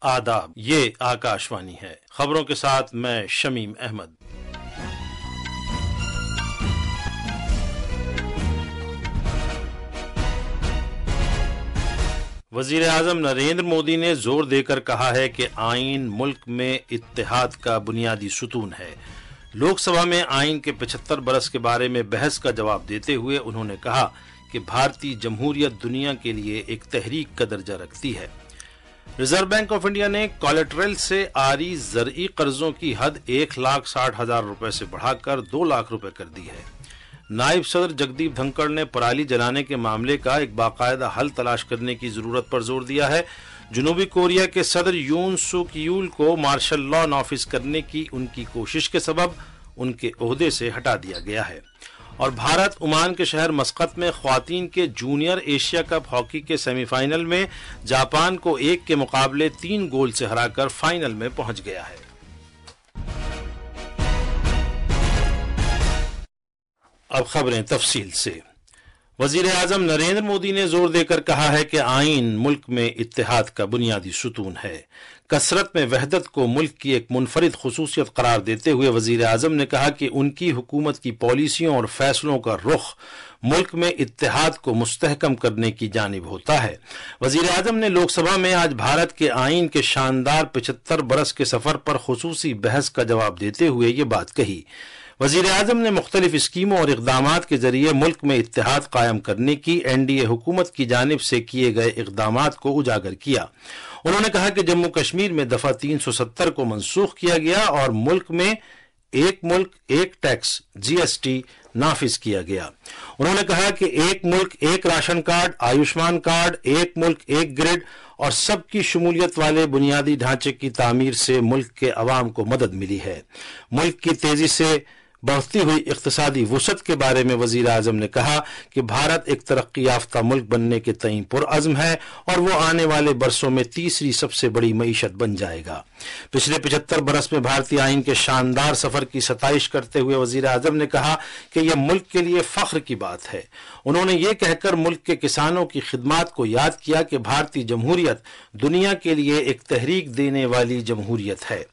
आदाब, ये आकाशवाणी है। खबरों के साथ मैं शमीम अहमद। वजीर आजम नरेंद्र मोदी ने जोर देकर कहा है कि आईन मुल्क में इत्तेहाद का बुनियादी सुतून है। लोकसभा में आईन के 75 बरस के बारे में बहस का जवाब देते हुए उन्होंने कहा कि भारतीय जमहूरियत दुनिया के लिए एक तहरीक का दर्जा रखती है। रिजर्व बैंक ऑफ इंडिया ने कोलेटरल से आरी ज़रई कर्जों की हद 1,60,000 रुपए से बढ़ाकर 2 लाख रुपए कर दी है। नायब सदर जगदीप धनखड़ ने पराली जलाने के मामले का एक बाकायदा हल तलाश करने की जरूरत पर जोर दिया है। जनूबी कोरिया के सदर यून सुक यूल को मार्शल लॉ नाफिज करने की उनकी कोशिश के सबब उनके ओहदे से हटा दिया गया है। और भारत ओमान के शहर मस्कत में ख्वातीन के जूनियर एशिया कप हॉकी के सेमीफाइनल में जापान को 1 के मुकाबले 3 गोल से हराकर फाइनल में पहुंच गया है। अब खबरें तफसील से। वजीर आजम नरेंद्र मोदी ने जोर देकर कहा है कि आईन मुल्क में इत्तेहाद का बुनियादी सुतून है। कसरत में वहदत को मुल्क की एक मुनफरिद खुसूसियत करार देते हुए वजीर आजम ने कहा कि उनकी हुकूमत की पॉलिसियों और फैसलों का रुख मुल्क में इत्तेहाद को मुस्तहकम करने की जानिब होता है। वजीर आजम ने लोकसभा में आज भारत के आईन के शानदार 75 बरस के सफर पर खुसूसी बहस का जवाब देते हुए ये बात कही। वजीर आजम ने मुख्तलिफ स्कीमों और इक़दामात के जरिए मुल्क में इत्तेहाद कायम करने की एनडीए हुकूमत की जानिब से किए गए इक़दामात को उजागर किया। उन्होंने कहा कि जम्मू कश्मीर में दफा 370 को मनसूख किया गया और मुल्क में एक मुल्क एक टैक्स जीएसटी नाफिज किया गया। उन्होंने कहा कि एक मुल्क एक राशन कार्ड, आयुष्मान कार्ड, एक मुल्क एक ग्रिड और सबकी शमूलियत वाले बुनियादी ढांचे की तामीर से मुल्क के अवाम को मदद मिली है। मुल्क की तेजी से बढ़ती हुई इक्तिसादी वुसअत के बारे में वजीर आजम ने कहा कि भारत एक तरक्की याफ्ता मुल्क बनने के तईं पुरअज़्म है और वो आने वाले बरसों में तीसरी सबसे बड़ी मईशत बन जाएगा। पिछले 75 बरस में भारतीय आईन के शानदार सफर की सताइश करते हुए वजीर आजम ने कहा कि यह मुल्क के लिए फख्र की बात है। उन्होंने ये कहकर मुल्क के किसानों की खिदमात को याद किया कि भारतीय जमहूरियत दुनिया के लिए एक तहरीक देने वाली जमहूरियत है।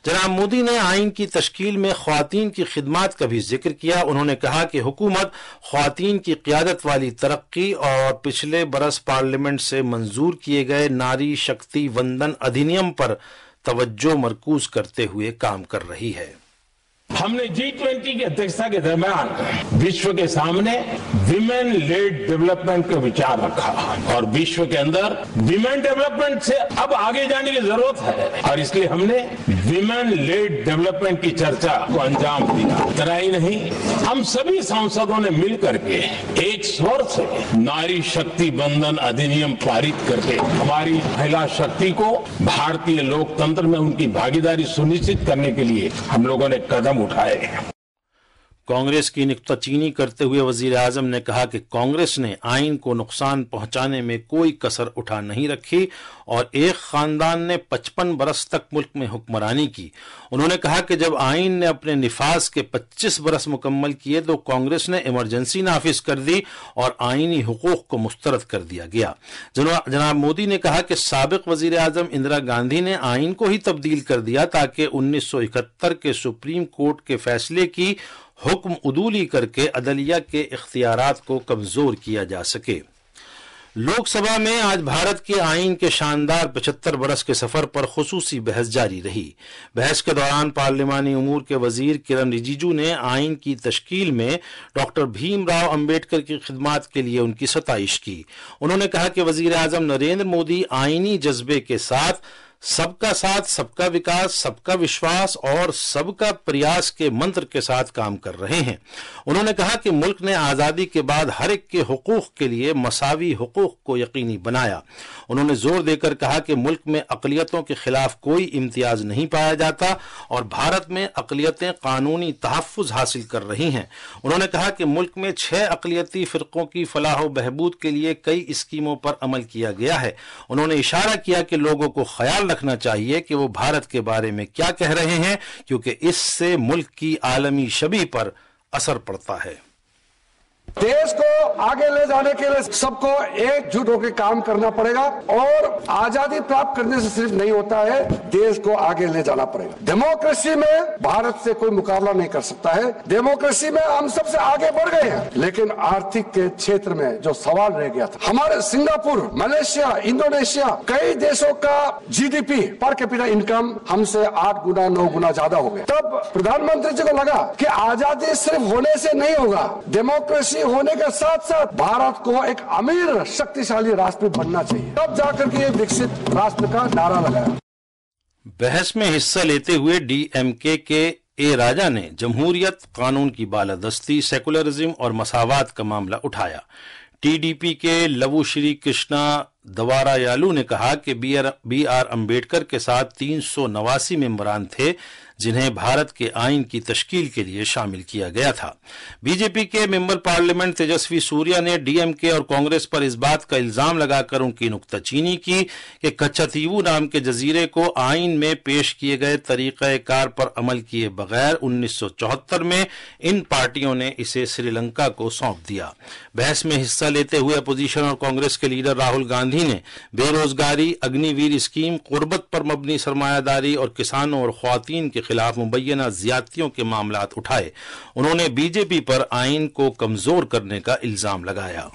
जनाब मोदी ने आईन की तश्कील में ख्वातीन की खिदमात का भी जिक्र किया। उन्होंने कहा कि हुकूमत ख्वातीन की क़ियादत वाली तरक्की और पिछले बरस पार्लियामेंट से मंजूर किए गए नारी शक्ति वंदन अधिनियम पर तवज्जो मरकूज करते हुए काम कर रही है। हमने G20 की अध्यक्षता के दरमियान विश्व के सामने विमेन लेड डेवलपमेंट का विचार रखा और विश्व के अंदर विमेन डेवलपमेंट से अब आगे जाने की जरूरत है और इसलिए हमने विमेन लेड डेवलपमेंट की चर्चा को अंजाम दिया। इतना ही नहीं, हम सभी सांसदों ने मिल करके एक स्वर से नारी शक्ति बंधन अधिनियम पारित करके हमारी महिला शक्ति को भारतीय लोकतंत्र में उनकी भागीदारी सुनिश्चित करने के लिए हम लोगों ने कदम उठाए। कांग्रेस की नुक्ताचीनी करते हुए वजीर आजम ने कहा कि कांग्रेस ने आईन को नुकसान पहुंचाने में कोई कसर उठा नहीं रखी और एक खानदान ने 55 बरस तक मुल्क में हुक्मरानी की। उन्होंने कहा कि जब आईन ने अपने निफाज के 25 बरस मुकम्मल किए तो कांग्रेस ने इमरजेंसी नाफिज कर दी और आईनी हुकूक को मुस्तरद कर दिया गया। जनाब मोदी ने कहा कि साबिक वजीर आजम इंदिरा गांधी ने आईन को ही तब्दील कर दिया ताकि 1971 के सुप्रीम कोर्ट के फैसले की हुक्म उदूली करके अदलिया के इख्तियारात को कमजोर किया जा सके। लोकसभा में आज भारत के आईन के शानदार 75 बरस के सफर पर खुसूसी बहस जारी रही। बहस के दौरान पार्लिमानी उमूर के वजीर किरण रिजिजू ने आईन की तश्कील में डॉक्टर भीमराव अंबेडकर की खिदमात के लिए उनकी सताइश की। उन्होंने कहा कि वजीर आजम नरेंद्र मोदी आईनी जज्बे के साथ सबका विकास, सबका विश्वास और सबका प्रयास के मंत्र के साथ काम कर रहे हैं। उन्होंने कहा कि मुल्क ने आज़ादी के बाद हर एक के हुकूक के लिए मसावी हुकूक को यकीनी बनाया। उन्होंने जोर देकर कहा कि मुल्क में अक़लियतों के खिलाफ कोई इम्तियाज नहीं पाया जाता और भारत में अक़लियतें कानूनी तहफ़्फ़ुज़ हासिल कर रही हैं। उन्होंने कहा कि मुल्क में 6 अक़लियती फ़िरक़ों की फलाह व बहबूद के लिए कई स्कीमों पर अमल किया गया है। उन्होंने इशारा किया कि लोगों को ख्याल रखना चाहिए कि वो भारत के बारे में क्या कह रहे हैं, क्योंकि इससे मुल्क की आलमी छवि पर असर पड़ता है। देश को आगे ले जाने के लिए सबको एकजुट होकर काम करना पड़ेगा और आजादी प्राप्त करने से सिर्फ नहीं होता है, देश को आगे ले जाना पड़ेगा। डेमोक्रेसी में भारत से कोई मुकाबला नहीं कर सकता है। डेमोक्रेसी में हम सबसे आगे बढ़ गए हैं, लेकिन आर्थिक के क्षेत्र में जो सवाल रह गया था, हमारे सिंगापुर, मलेशिया, इंडोनेशिया कई देशों का जीडीपी पर कैपिटा इनकम हमसे 8 गुना 9 गुना ज्यादा हो गया। तब प्रधानमंत्री जी को लगा कि आजादी सिर्फ होने से नहीं होगा, डेमोक्रेसी होने के साथ साथ भारत को एक अमीर शक्तिशाली राष्ट्र बनना चाहिए। तब जाकर के विकसित राष्ट्र का नारा लगाया। बहस में हिस्सा लेते हुए डीएमके के ए राजा ने जमहूरियत, कानून की बालादस्ती, सेकुलरिज्म और मसावात का मामला उठाया। टीडीपी के लवु श्री कृष्णा दवारायालू ने कहा कि बी आर अम्बेडकर के साथ 389 मेंबरान थे जिन्हें भारत के आइन की तश्कील के लिए शामिल किया गया था। बीजेपी के मेंबर पार्लियामेंट तेजस्वी सूर्या ने डीएमके और कांग्रेस पर इस बात का इल्जाम लगाकर उनकी नुक्ताचीनी की कि कच्छतीवू नाम के जजीरे को आइन में पेश किए गए तरीक़ाकार पर अमल किए बगैर 1974 में इन पार्टियों ने इसे श्रीलंका को सौंप दिया। बहस में हिस्सा लेते हुए अपोजिशन और कांग्रेस के लीडर राहुल गांधी ने बेरोजगारी, अग्निवीर स्कीम, गुर्बत पर मबनी सरमायादारी और किसानों और ख्वातीन के खिलाफ मुबैना ज्यादतियों के मामलात उठाए। उन्होंने बीजेपी पर आइन को कमजोर करने का इल्जाम लगाया।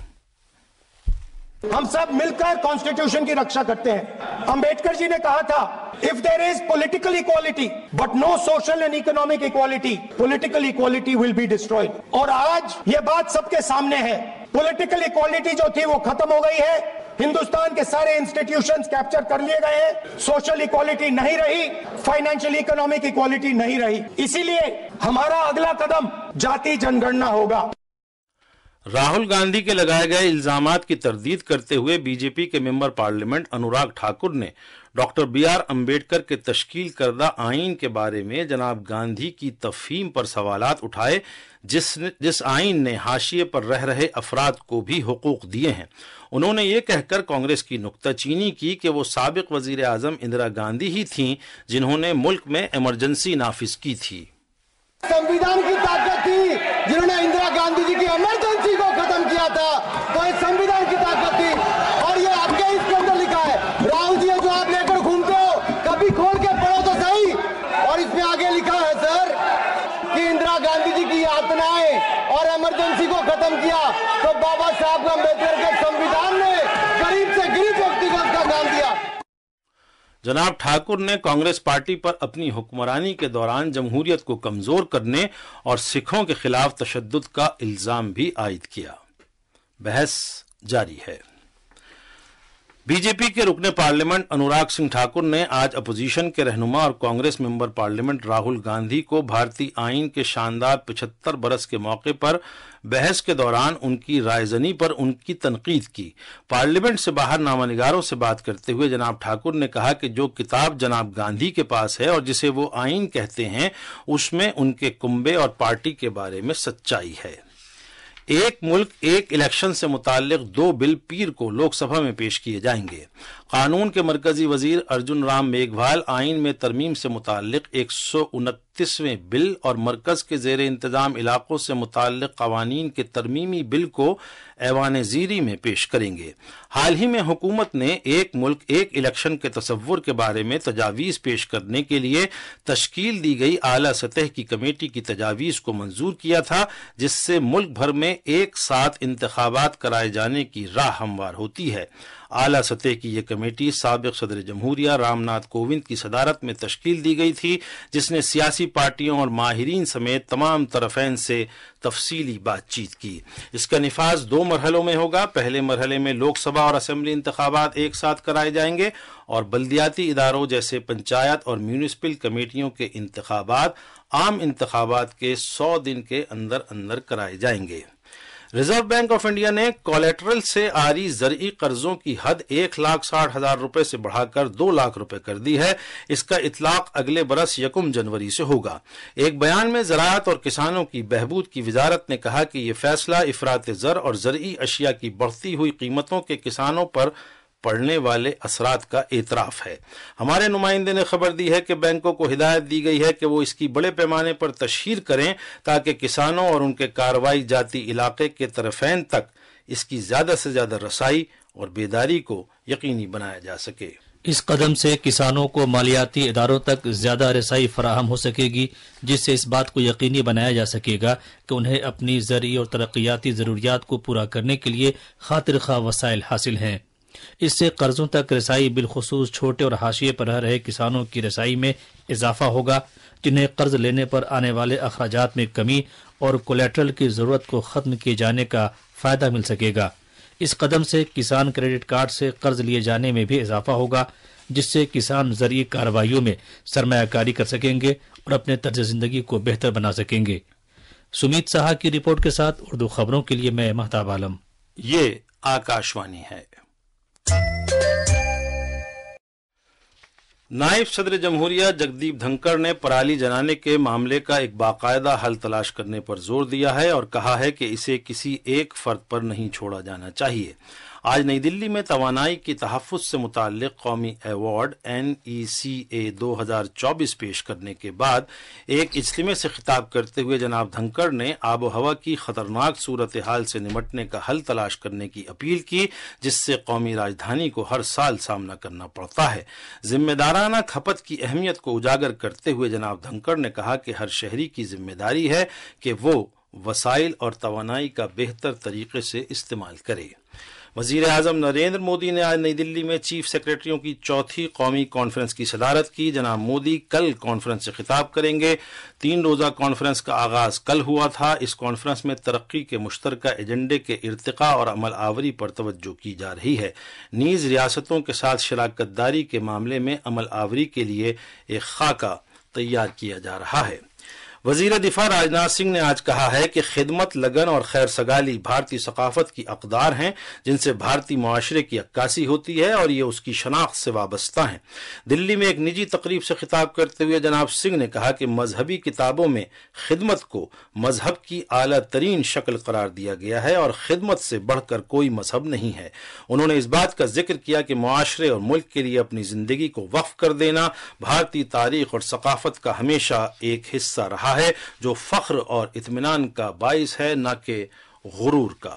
हम सब मिलकर कॉन्स्टिट्यूशन की रक्षा करते हैं। अंबेडकर जी ने कहा था, if there is political equality but no social and economic equality, political equality will be destroyed. और आज ये बात सबके सामने है, पॉलिटिकल इक्वालिटी जो थी वो खत्म हो गई है। हिंदुस्तान के सारे इंस्टीट्यूशंस कैप्चर कर लिए गए हैं। सोशल इक्वालिटी नहीं रही, फाइनेंशियल इकोनॉमिक इक्वालिटी नहीं रही। इसीलिए हमारा अगला कदम जाति जनगणना होगा। राहुल गांधी के लगाए गए इल्जामात की तरदीद करते हुए बीजेपी के मेंबर पार्लियामेंट अनुराग ठाकुर ने डॉक्टर बी आर अम्बेडकर के तश्कील करदा आइन के बारे में जनाब गांधी की तफहीम पर सवालात उठाए, जिस आइन ने हाशिए पर रह रहे अफराद को भी हुकूक दिए हैं। उन्होंने ये कहकर कांग्रेस की नुक्ताचीनी की कि वो साबिक वजीर आजम इंदिरा गांधी ही थीं जिन्होंने मुल्क में इमरजेंसी नाफिज की थी। संविधान की ताकत थी जिन्होंने इंदिरा गांधी जी की इमरजेंसी को खत्म किया था, तो ये संविधान की ताकत थी। और ये आपके इसके अंदर लिखा है, राहुल जी जो आप लेकर घूमते हो, कभी खोल के पढ़ो तो सही। और इसमें आगे लिखा है सर कि इंदिरा गांधी जी की यातनाएं और इमरजेंसी को खत्म किया, तो बाबा साहब अम्बेडकर के संविधान ने गरीब से गरीब व्यक्ति को उसका काम दिया। जनाब ठाकुर ने कांग्रेस पार्टी पर अपनी हुक्मरानी के दौरान जमहूरियत को कमजोर करने और सिखों के खिलाफ तशद्दुद का इल्जाम भी आयद किया। बहस जारी है। बीजेपी के रुकने पार्लियामेंट अनुराग सिंह ठाकुर ने आज अपोजिशन के रहनुमा और कांग्रेस मेंबर पार्लियामेंट राहुल गांधी को भारतीय आइन के शानदार 75 बरस के मौके पर बहस के दौरान उनकी रायजनी पर उनकी तनकीद की। पार्लियामेंट से बाहर नामानिगारों से बात करते हुए जनाब ठाकुर ने कहा कि जो किताब जनाब गांधी के पास है और जिसे वो आइन कहते हैं, उसमें उनके कुंबे और पार्टी के बारे में सच्चाई है। एक मुल्क एक इलेक्शन से मुताल्लिक 2 बिल पीर को लोकसभा में पेश किए जाएंगे। कानून के मरकजी वजीर अर्जुन राम मेघवाल आइन में तरमीम से मुताल्लिक 129वें बिल और मरकज के जेर इंतजाम इलाकों से मुताल्लिक कवानीन के तरमीमी बिल को ऐवान ज़ीरी में पेश करेंगे। हाल ही में हुकूमत ने एक मुल्क एक इलेक्शन के तसव्वुर के बारे में तजावीज़ पेश करने के लिए तश्कील दी गई आला सतह की कमेटी की तजावीज़ को मंजूर किया था, जिससे मुल्क भर में एक साथ इंतखाबात कराए जाने की राह हमवार होती है। आला सतह की यह कमेटी साबिक सदर जमहूरिया रामनाथ कोविंद की सदारत में तश्कील दी गई थी, जिसने सियासी पार्टियों और माहिरीन समेत तमाम तरफैन से तफसीली बातचीत की। इसका निफाज 2 मरहलों में होगा। पहले मरहले में लोकसभा और असेंबली इंतखाबात एक साथ कराए जाएंगे और बल्दियाती इदारों जैसे पंचायत और म्यूनिसिपल कमेटियों के इंतखाबात आम इंतखाबात के 100 दिन के अंदर अंदर कराए जाएंगे। रिजर्व बैंक ऑफ इंडिया ने कोलेटरल से आरी ज़रई कर्जों की हद 1,60,000 रुपए से बढ़ाकर 2 लाख रुपए कर दी है। इसका इतलाक अगले बरस 1 जनवरी से होगा। एक बयान में ज़राअत और किसानों की बहबूद की वजारत ने कहा कि यह फैसला इफरात ज़र और ज़रई अशिया की बढ़ती हुई कीमतों के किसानों पर پڑنے والے اثرات کا اعتراف ہے۔ ہمارے نمائندے نے خبر دی ہے کہ بینکوں کو ہدایت دی گئی ہے کہ وہ اس کی بڑے پیمانے پر تشہیر کریں تاکہ کسانوں اور ان کے کارروائی جاتی علاقے کے طرفین تک اس کی زیادہ سے زیادہ رسائی اور بیداری کو یقینی بنایا جا سکے۔ اس قدم سے کسانوں کو مالیاتی اداروں تک زیادہ رسائی فراہم ہو سکے گی، جس سے اس بات کو یقینی بنایا جا سکے گا کہ انہیں اپنی زرعی اور ترقیاتی ضروریات کو پورا کرنے کے لیے خاطر خواہ وسائل حاصل ہیں۔ اس سے قرضوں تک رسائی، بالخصوص چھوٹے اور حاشیے پر رہ رہے کسانوں کی رسائی میں اضافہ ہوگا، جنہیں قرض لینے پر آنے والے اخراجات میں کمی اور کولیٹرل کی ضرورت کو ختم کیے جانے کا فائدہ مل سکے گا۔ اس قدم سے کسان کریڈٹ کارڈ سے قرض لیے جانے میں بھی اضافہ ہوگا، جس سے کسان زرعی کارروائیوں میں سرمایہ کاری کر سکیں گے اور اپنے طرز زندگی کو بہتر بنا سکیں گے۔ سمیت سہا کی رپورٹ کے ساتھ اردو خبروں کے لیے میں مہتاب عالم۔ یہ آکاشوانی ہے۔ نائب صدر جمہوریہ جگدیپ دھنکڑ نے پرالی جلانے کے معاملے کا ایک باقاعدہ حل تلاش کرنے پر زور دیا ہے اور کہا ہے کہ اسے کسی ایک فرد پر نہیں چھوڑا جانا چاہیے۔ آج نئی دلی میں توانائی کی تحفظ سے متعلق قومی ایوارڈ NECA 2024 پیش کرنے کے بعد ایک اجتماع سے خطاب کرتے ہوئے جناب دھنکڑ نے آب و ہوا کی خطرناک صورتحال سے نمٹنے کا حل تلاش کرنے کی اپیل کی، جس سے قومی راجدھانی کو ہر سال سامنا کرنا پڑتا ہے۔ ذمہ دارانہ کھپت کی اہمیت کو اجاگر کرتے ہوئے جناب دھنکڑ نے کہا کہ ہر شہری کی ذمہ داری ہے کہ وہ وسائل اور توانائی کا بہتر طریقے سے استعمال کرے۔ وزیر اعظم نریندر مودی نے آج نئی دلی میں چیف سیکرٹریوں کی چوتھی قومی کانفرنس کی صدارت کی۔ جناب مودی کل کانفرنس سے خطاب کریں گے۔ 3 روزہ کانفرنس کا آغاز کل ہوا تھا۔ اس کانفرنس میں ترقی کے مشترکہ ایجنڈے کے ارتقاء اور عمل آوری پر توجہ کی جا رہی ہے، نیز ریاستوں کے ساتھ شراکت داری کے معاملے میں عمل آوری کے لیے ایک خاکہ تیار کیا جا رہا ہے۔ وزیر دفاع راجناتھ سنگھ نے آج کہا ہے کہ خدمت، لگن اور خیر سگالی بھارتی ثقافت کی اقدار ہیں جن سے بھارتی معاشرے کی عکاسی ہوتی ہے اور یہ اس کی شناخت سے وابستہ ہیں۔ دلی میں ایک نجی تقریب سے خطاب کرتے ہوئے جناب سنگھ نے کہا کہ مذہبی کتابوں میں خدمت کو مذہب کی اعلیٰ ترین شکل قرار دیا گیا ہے اور خدمت سے بڑھ کر کوئی مذہب نہیں ہے۔ انہوں نے اس بات کا ذکر کیا کہ معاشرے اور ملک کے لیے اپنی زندگی کو وقف کر دینا بھارتی تاریخ اور ثقافت کا ہمیشہ ایک حصہ رہا ہے، جو فخر اور اطمینان کا باعث ہے، نہ کہ غرور کا۔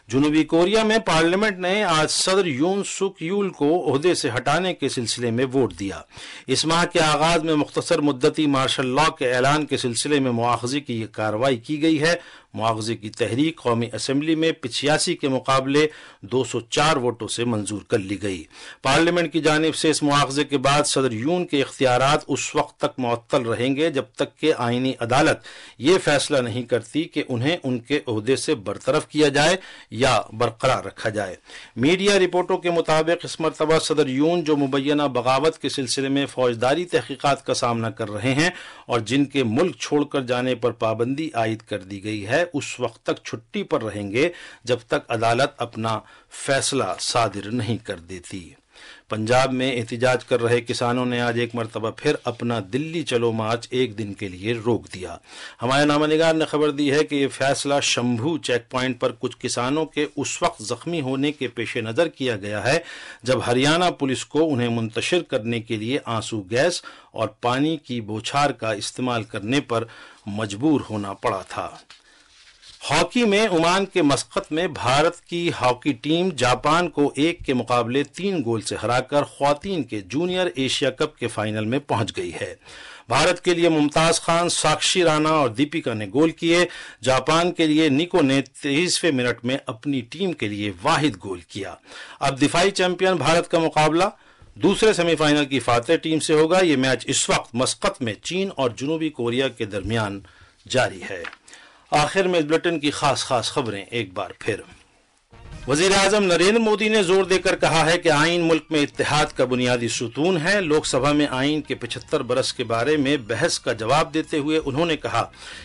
جنوبی کوریا میں پارلیمنٹ نے آج صدر یون سک یول کو عہدے سے ہٹانے کے سلسلے میں ووٹ دیا۔ اس ماہ کے آغاز میں مختصر مدتی مارشل لاء کے اعلان کے سلسلے میں مواخذے کی یہ کارروائی کی گئی ہے۔ مواخذے کی تحریک قومی اسمبلی میں 85 کے مقابلے 204 ووٹوں سے منظور کر لی گئی۔ پارلیمنٹ کی جانب سے اس مواخذے کے بعد صدر یون کے اختیارات اس وقت تک معطل رہیں گے جب تک کہ آئینی عدالت یہ فیصلہ نہیں کرتی کہ انہیں ان کے عہدے سے برطرف کیا جائے یا برقرار رکھا جائے۔ میڈیا رپورٹوں کے مطابق اس مرتبہ صدر یون، جو مبینہ بغاوت کے سلسلے میں فوجداری تحقیقات کا سامنا کر رہے ہیں اور جن کے ملک چھوڑ کر جانے پر پابندی عائد کر دی گئی ہے، اس وقت تک چھٹی پر رہیں گے جب تک عدالت اپنا فیصلہ صادر نہیں کر دیتی۔ پنجاب میں احتجاج کر رہے کسانوں نے آج ایک مرتبہ پھر اپنا دلی چلو مارچ ایک دن کے لیے روک دیا۔ ہمارے نامہ نگار نے خبر دی ہے کہ یہ فیصلہ شمبھو چیک پوائنٹ پر کچھ کسانوں کے اس وقت زخمی ہونے کے پیش نظر کیا گیا ہے جب ہریانہ پولیس کو انہیں منتشر کرنے کے لیے آنسو گیس اور پانی کی بوچھار کا استعمال کرنے پر مجبور ہونا پڑا تھا۔ ہاکی میں عمان کے مسقط میں بھارت کی ہاکی ٹیم جاپان کو 1 کے مقابلے 3 گول سے ہرا کر خواتین کے جونیئر ایشیا کپ کے فائنل میں پہنچ گئی ہے۔ بھارت کے لیے ممتاز خان، ساکشی رانا اور دیپیکا نے گول کیے۔ جاپان کے لیے نیکو نے 23ویں منٹ میں اپنی ٹیم کے لیے واحد گول کیا۔ اب دفاعی چیمپئن بھارت کا مقابلہ دوسرے سیمی فائنل کی فاتح ٹیم سے ہوگا۔ یہ میچ اس وقت مسقط میں چین اور جنوبی کوریا کے درمیان جاری ہے۔ آخر میں اس بلیٹن کی خاص خبریں ایک بار پھر۔ وزیر اعظم نریندر مودی نے زور دے کر کہا ہے کہ آئین ملک میں اتحاد کا بنیادی ستون ہے۔ لوک سبھا میں آئین کے 75 برس کے بارے میں بحث کا جواب دیتے ہوئے انہوں نے کہا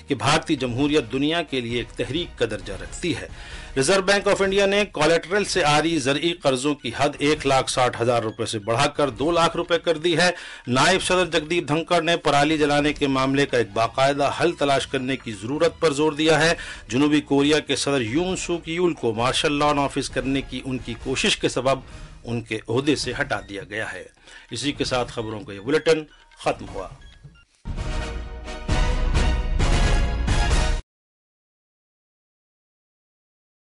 کہ بھارتی جمہوریت دنیا کے لیے ایک تحریک کا درجہ رکھتی ہے۔ ریزرو بینک آف انڈیا نے کولیٹرل سے آری زرعی قرضوں کی حد 1,60,000 روپے سے بڑھا کر 2 لاکھ روپے کر دی ہے۔ نائب صدر جگدیپ دھنکڑ نے پرالی جلانے کے معاملے کا ایک باقاعدہ حل تلاش کرنے کی ضرورت پر زور دیا ہے۔ جنوبی کوریا کے صدر یون سوک یول کو مارشل لاء نافذ کرنے کی ان کی کوشش کے سبب ان کے عہدے سے ہٹا دیا گیا ہے۔ اسی کے ساتھ خبروں کا یہ بلیٹن ختم ہوا۔